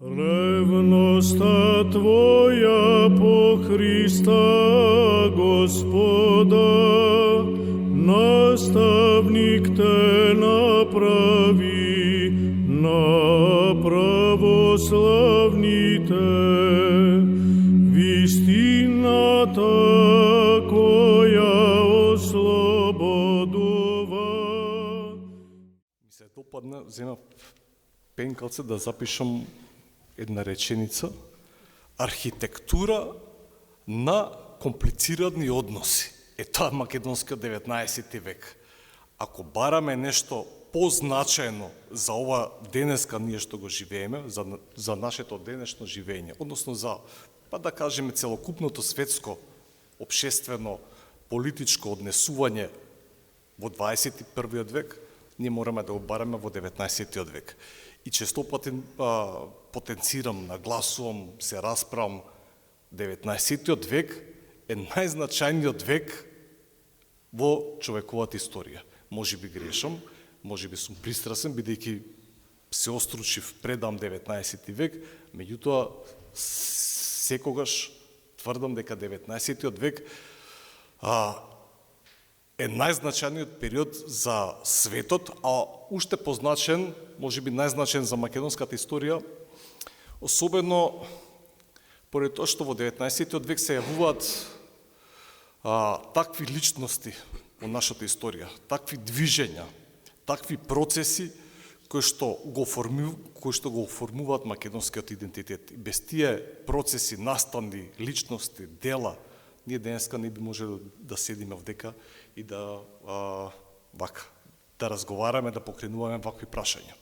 Ревноста Твоя по Христа Господа, наставник Те направи на православните, вистината која ослободува. Ми се допадна, земав пенкалце да запишам една реченица: архитектура на комплицирани односи. Тоа е македонскиот 19 век. Ако бараме нешто позначајно за ова денеска ние што го живееме, за нашето денешно живење, односно за, па да кажеме, целокупното светско, општествено, политичко однесување во 21 век, ние мораме да го бараме во 19 век. И често пати потенцирам, нагласувам, се расправам, 19 век е најзначајниот век во човековата историја. Може би грешам, може би сум пристрасен, бидејќи се остручив предам 19 век, меѓутоа секогаш тврдам дека 19 век е најзначајниот период за светот, а уште позначен, може би најзначен за македонската историја, особено поради тоа што во 19 век се јавуваат такви личности во нашата историја, такви движења, такви процеси кои што го оформуваат македонскиот идентитет. И без тие процеси, настани, личности, дела, ние денеска не би можеле да седиме овдека и да разговараме, да покренуваме вакви прашања.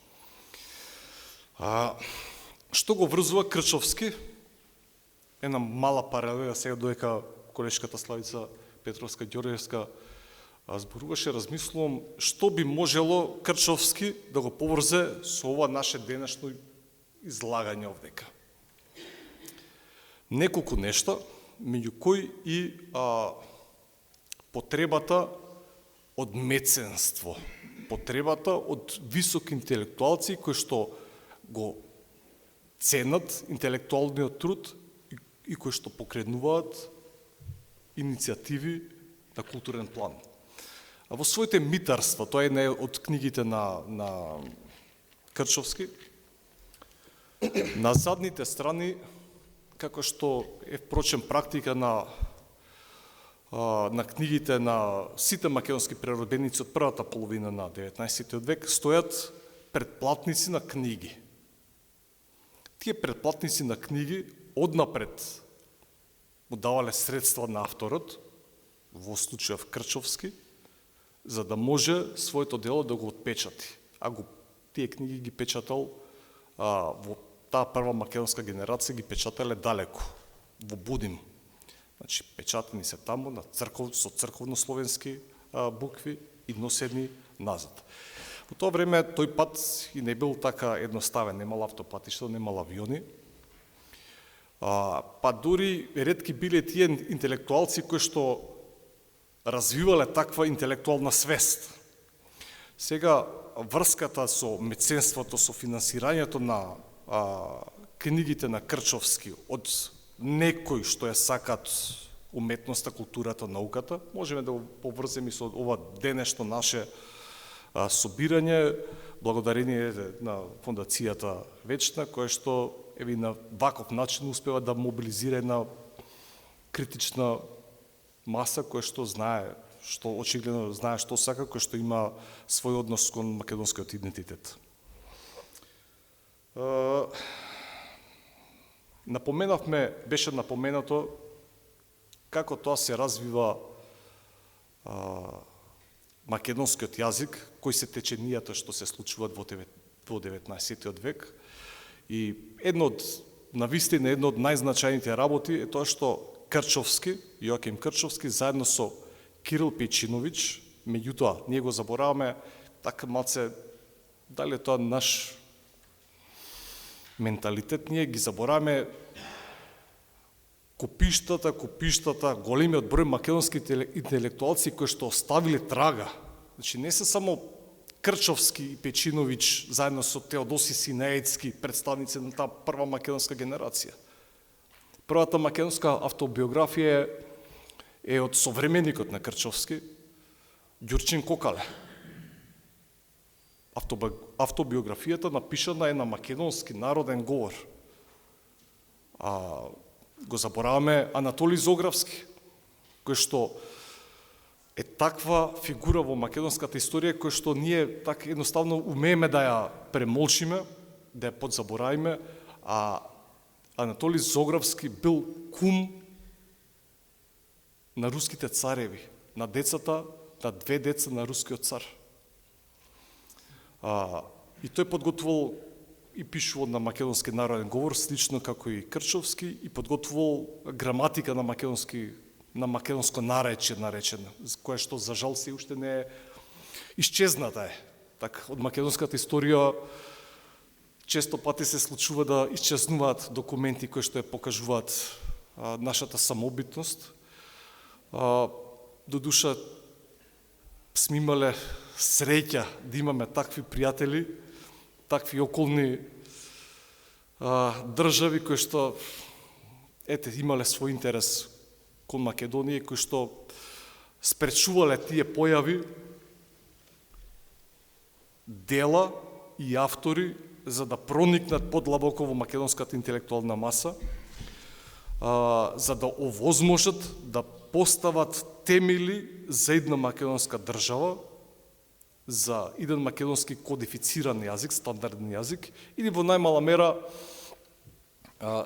Што го врзува Крчовски? Една мала паралела сега додека колешката Славица Петровска-Ѓорѓевска зборуваше, размислувам што би можело Крчовски да го поврзе со ова наше денешно излагање овдека. Неколку нешта, меѓу кои и потребата од меценство, потребата од високи интелектуалци кои што го ценат интелектуалниот труд и кои што покренуваат иницијативи на културен план. А во своите митарства, тоа е една од книгите на Крчовски, на задните страни, како што е впрочем практика на книгите на сите македонски преродбеници од првата половина на 19 век, стојат предплатници на книги. Тие предплатници на книги однапред му давале средства на авторот, во случајов Крчовски, за да може своето дело да го отпечати. А тие книги ги печатал во таа прва македонска генерација, ги печатале далеко, во Будим. Значи, печатени се таму со црковно-словенски букви и носени назад. Во тоа време тој пат и не бил така едноставен, немал автопатишта, немал авиони. Па дури ретки биле тие интелектуалци кои што развивале таква интелектуална свест. Сега, врската со меценството, со финансирањето на книгите на Крчовски од некои што ја сакат уметноста, културата, науката, можеме да го поврземе со ова денешно наше собирање, благодарение на фондацијата Вечна, која што на ваков начин успева да мобилизира една критична маса која што знае, што очигледно знае што сака, која што има свој однос кон македонскиот идентитет. Беше напоменато како тоа се развива македонскиот јазик, кои се теченијата што се случуваат во 19 век. И навистина едно од најзначајните работи е тоа што Крчовски, Јоаким Крчовски, заедно со Кирил Пејчиновиќ, меѓутоа, ние го забораваме, така малце, дали е тоа наш менталитет, ние ги забораваме купиштата, големиот број македонски интелектуалци кои што оставиле трага. Значи, не се само Крчовски и Печиновиќ заедно со Теодоси Синеецки, представници на таа прва македонска генерација. Првата македонска автобиографија е од современикот на Крчовски, Ѓурчин Кокале. Автобиографијата напишана е на македонски народен говор. Го забораваме Анатолий Зографски, кој што е таква фигура во македонската историја, кој што ние така едноставно умееме да ја премолчиме, да ја подзаборавиме, а Анатолий Зографски бил кум на руските цареви, на децата, на две деца на рускиот цар. И тој подготвувал и пишувал на македонски народен говор, слично како и Крчовски, и подготвувал граматика на македонско наречие наречено, кое што за жал се уште не е исчезната е. Така, од македонската историја често пати се случува да исчезнуваат документи кои што ја покажуваат нашата самобитност. До душа сме имале среќа да имаме такви пријатели, такви околни држави кои што имале свој интерес кон Македонија, кои што спречувале тие појави, дела и автори за да проникнат подлабоко во македонската интелектуална маса, за да овозможат да постават темели за една македонска држава, за еден македонски кодифициран јазик, стандарден јазик, или во најмала мера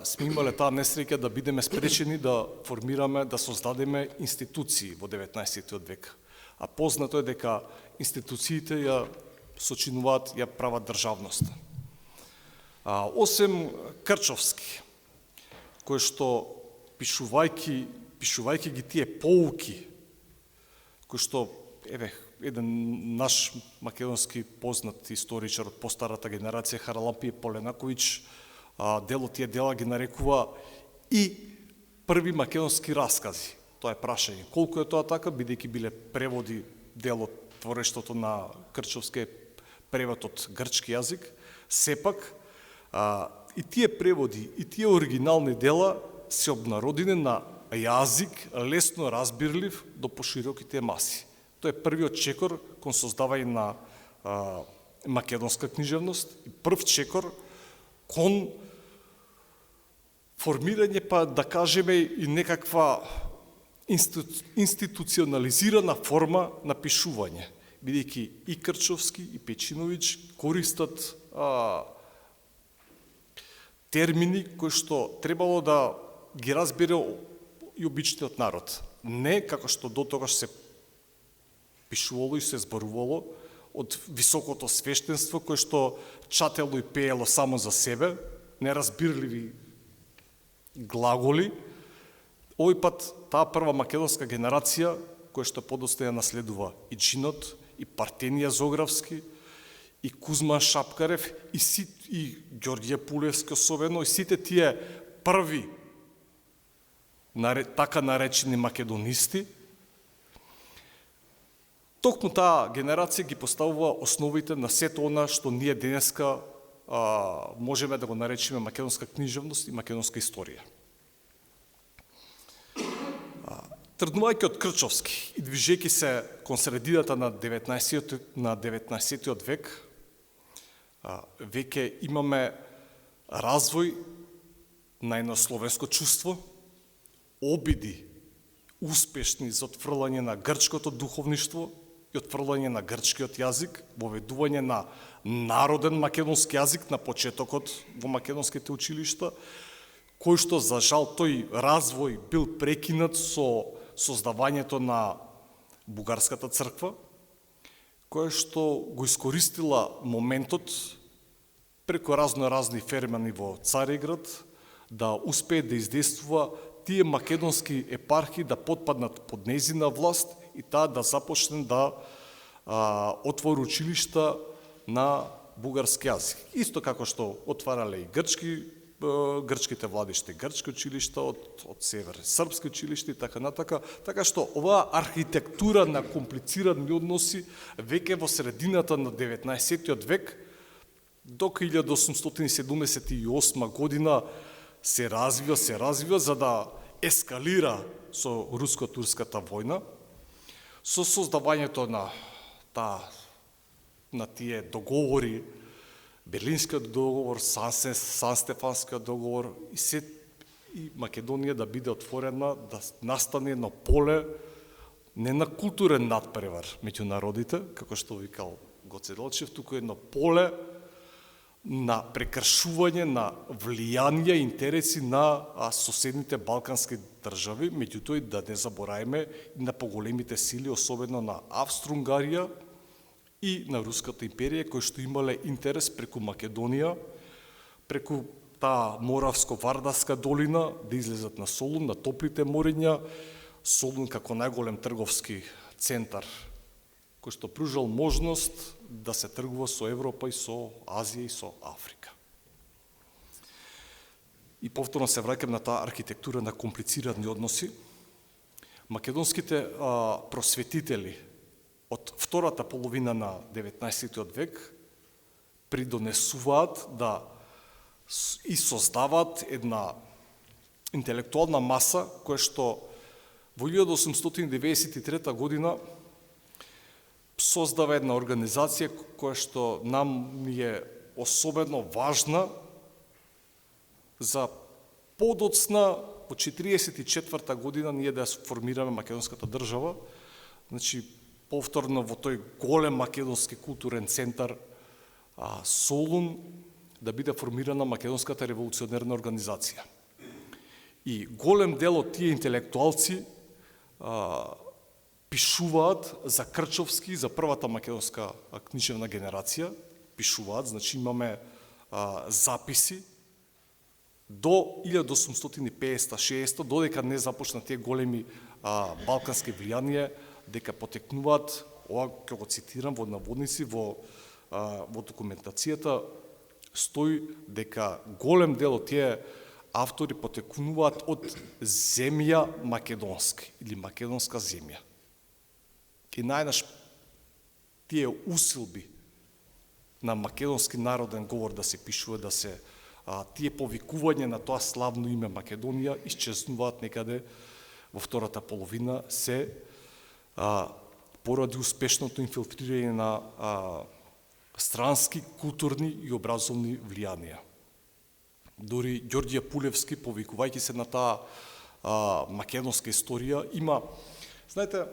сме имале таа несреќа да бидеме спречени да формираме, да создадеме институции во 19. век. А познато е дека институциите ја сочинуваат, ја прават државноста. Осем Крчовски, кој што пишувајќи ги тие поуки, кој што, еден наш македонски познат историчар од постарата генерација, Харалампие Поленаковиќ, дел од тие дела ги нарекува и први македонски раскази. Тоа е прашање. Колку е тоа така, бидејќи биле преводи, дел од творештвото на Крчовски превод од грчки јазик, сепак и тие преводи, и тие оригинални дела се обнародени на јазик лесно разбирлив до пошироките маси. Тоа е првиот чекор кон создавање на македонска книжевност и прв чекор кон формирање, па да кажеме и некаква институционализирана форма на пишување, бидејќи и Крчовски и Печиновиќ користат термини кои што требало да ги разбере и обичниот народ. Не како што до тогаш се пишувало и се зборувало од високото свештенство, кое што чатело и пеело само за себе, неразбирливи глаголи. Овој пат таа прва македонска генерација, која што подоцна ја наследува и Джинот, и Партенија Зографски, и Кузма Шапкарев, и Ѓорѓе Пулевски особено, и сите тие први така наречени македонисти, токму таа генерација ги поставува основите на сето она што ние денеска можеме да го наречеме македонска книжевност и македонска историја. Тргнувајќи од Крчовски и движејќи се кон средината на 19. век, веќе имаме развој на едно словенско чувство, обиди успешни за отфрлање на грчкото духовништво и отфрлање на грчкиот јазик, воведување на народен македонски јазик на почетокот во македонските училишта, кој што за жал тој развој бил прекинат со создавањето на Бугарската црква, која што го искористила моментот преку разни фермани во Цариград да успее да издействува тие македонски епархии да потпаднат под нејзина власт и таа да започне да отвори училишта на бугарски јазик. Исто како што отварале и грчки грчките владишти грчки училишта, од север српски училишти, така натака. Така што оваа архитектура на комплицирани односи веќе во средината на 19. век до 1878 година се развива за да ескалира со руско-турската војна, со создавањето на тие договори, Берлинскиот договор, Сан-Стефанскиот договор и Македонија да биде отворена, да настане едно поле не на културен надпревар меѓу народите, како што викал Гоце Делчев, туку едно поле на прекршување на влијанија и интереси на соседните балкански држави, меѓутоа и да не забораеме и на поголемите сили, особено на Австро-Унгарија и на Руската империја, кои што имале интерес преку Македонија, преку таа Моравско-Вардарска долина, да излезат на Солун, на топлите мориња, Солун како најголем трговски центар, кој што пружал можност да се тргува со Европа и со Азија и со Африка. И повторно се враќам на таа архитектура на комплицирани односи. Македонските просветители од втората половина на 19. век придонесуваат да и создаваат една интелектуална маса која што во 1893 година создава една организација која што нам ни е особено важна за подоцна во 1944 година ние да ја формираме македонската држава, значи повторно во тој голем македонски културен центар Солун да биде формирана Македонската револуционерна организација. И голем дел од тие интелектуалци пишуваат за Крчовски, за првата македонска книжевна генерација, пишуваат, значи имаме записи до 1850-60, додека не започна тие големи балкански влијанија, дека потекнуваат, ова ќе го цитирам во наводници, во документацијата стои дека голем дел од тие автори потекнуваат од земја македонски или македонска земја. И најнаш тие усилби на македонски народен говор да се пишува, да се тие повикување на тоа славно име Македонија исчезнуваат некаде во втората половина се поради успешното инфилтрирање на странски, културни и образовни влијанија. Дори Ѓорѓе Пулевски, повикувајќи се на таа македонска историја, има, знаете,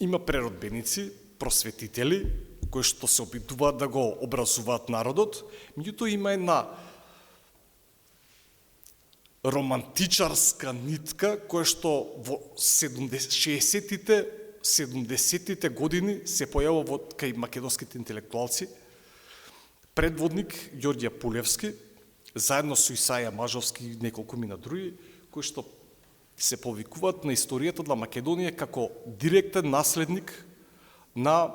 има преродбеници, просветители, кои што се обидуваат да го образуваат народот, меѓутоа има една романтичарска нитка која што во 60-тите, 70-тите години се појавува кај македонските интелектуалци. Предводник Ѓорѓе Пулевски, заедно со Исаја Мажовски и неколку мина други, кои што се повикуваат на историјата на Македонија како директен наследник на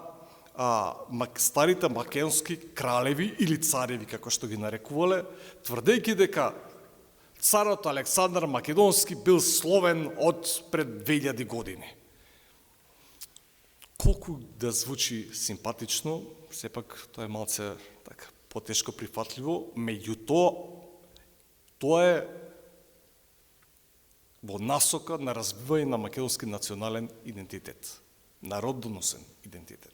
старите македонски кралеви или цареви, како што ги нарекувале, тврдејќи дека царот Александар Македонски бил словен од пред 2000 години. Колку да звучи симпатично, сепак тоа е малце така потешко прифатливо, меѓутоа тоа е во насока на развивање на македонски национален идентитет, народоносен идентитет.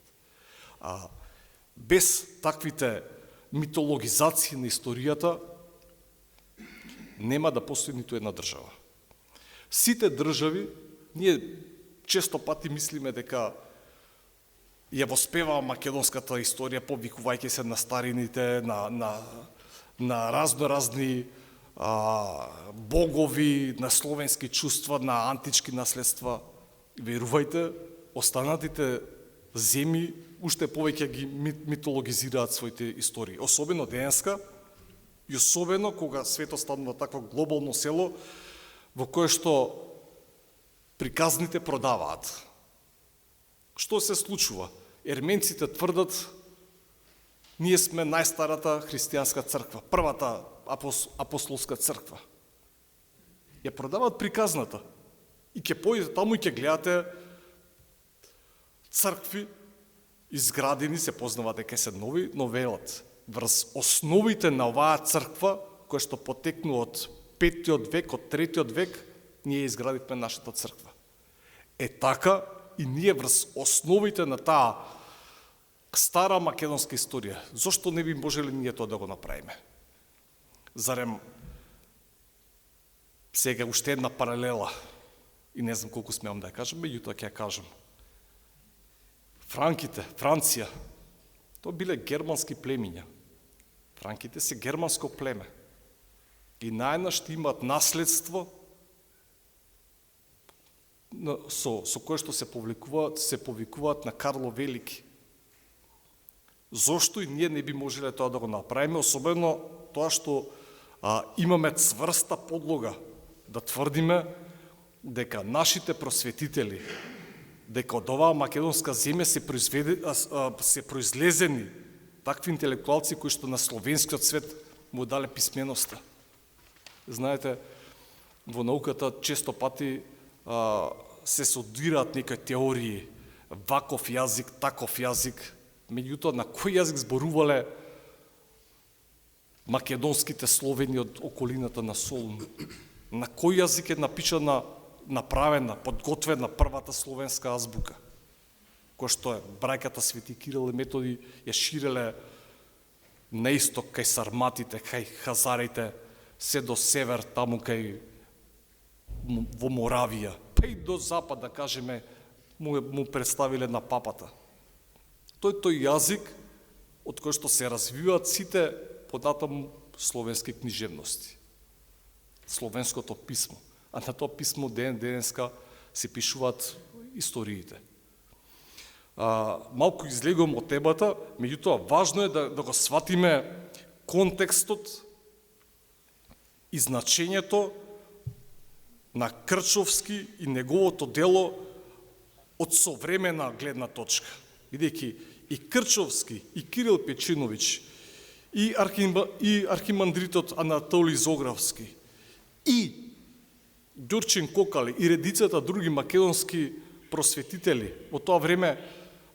Без таквите митологизации на историјата нема да постои ниту една држава. Сите држави, ние често пати мислиме дека ја воспеваа македонската историја, повикувајќи се на старините, на разноразни богови, на словенски чувства, на антички наследства. Верувајте, останатите земји уште повеќе ги митологизираат своите истории. Особено денеска, и особено кога светот станува такво глобално село, во кое што приказните продаваат. Што се случува? Ерменците тврдат Ние сме најстарата христијанска црква, првата апостолска црква. Ја продаваат приказната. И ќе појдете таму и ќе гледате цркви изградени, се познава дека се нови, но велат врз основите на оваа црква, која што потекнува од 5 век, од 3 век, ние изградивме нашата црква. Така и ние врз основите на таа стара македонска историја. Зошто не би можеле ние тоа да го направиме? Зарем сега уште една паралела, и не знам колку смеам да ја кажам, меѓутоа ќе ја кажам. Франција, тоа биле германски племиња. Франките се германско племе. И наеднаш ще имаат наследство со кое што се повикуваат на Карло Велики. Зошто и ние не би можеле тоа да го направиме, особено тоа што имаме цврста подлога да тврдиме дека нашите просветители, дека од оваа македонска земја се произлезени такви интелектуалци кои што на словенскиот свет му дале писменоста. Знаете, во науката често пати се судираат некои теории, ваков јазик, таков јазик, меѓутоа на кој јазик зборувале македонските словени од околината на Солун? На кој јазик е напишана, направена, подготвена првата словенска азбука, која што е браќата Свети Кирил и Методи ја ширеле на исток кај сарматите, кај хазарите, се до север, таму кај во Моравија, па и до запад, да кажеме, му представиле на папата. Тој јазик од кој што се развиваат сите понатаму словенски книжевности. Словенското писмо. А на тоа писмо денеска се пишуваат историите. Малку излегувам од темата, меѓутоа важно е да го сватиме контекстот и значењето на Крчовски и неговото дело од современа гледна точка. Бидејќи и Крчовски, и Кирил Печинович, и архимандритот Анатолий Зографски, и Ѓурчин Кокале, и редицата други македонски просветители во тоа време,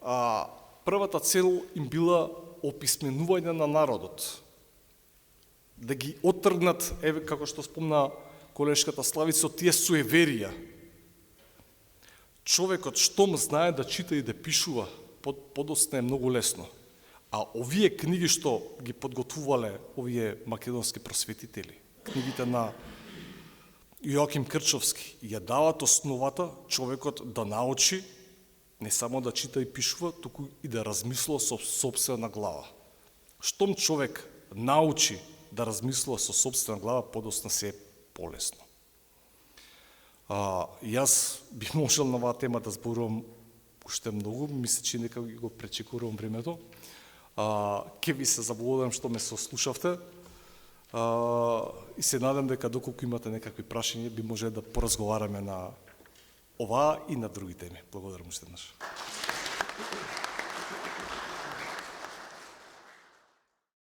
првата цел им била описменување на народот. Да ги оттргнат, еве како што спомна колешката Славица, тие суеверија. Човекот штом знае да чита и да пишува, подоцна е многу лесно. А овие книги што ги подготвувале овие македонски просветители, книгите на Јоаким Крчовски, ја дават основата човекот да научи не само да чита и пишува, туку и да размислува со сопствена глава. Штом човек научи да размислува со сопствена глава, подоцна се полесно. Јас би можел на оваа тема да зборувам уште многу, мисля, че нека го пречекорувам времето. Ке ви се заблагодарам што ме сослушавте и се надам дека доколку имате некакви прашања, би може да поразговараме на оваа и на други теми. Благодарам уште еднаш.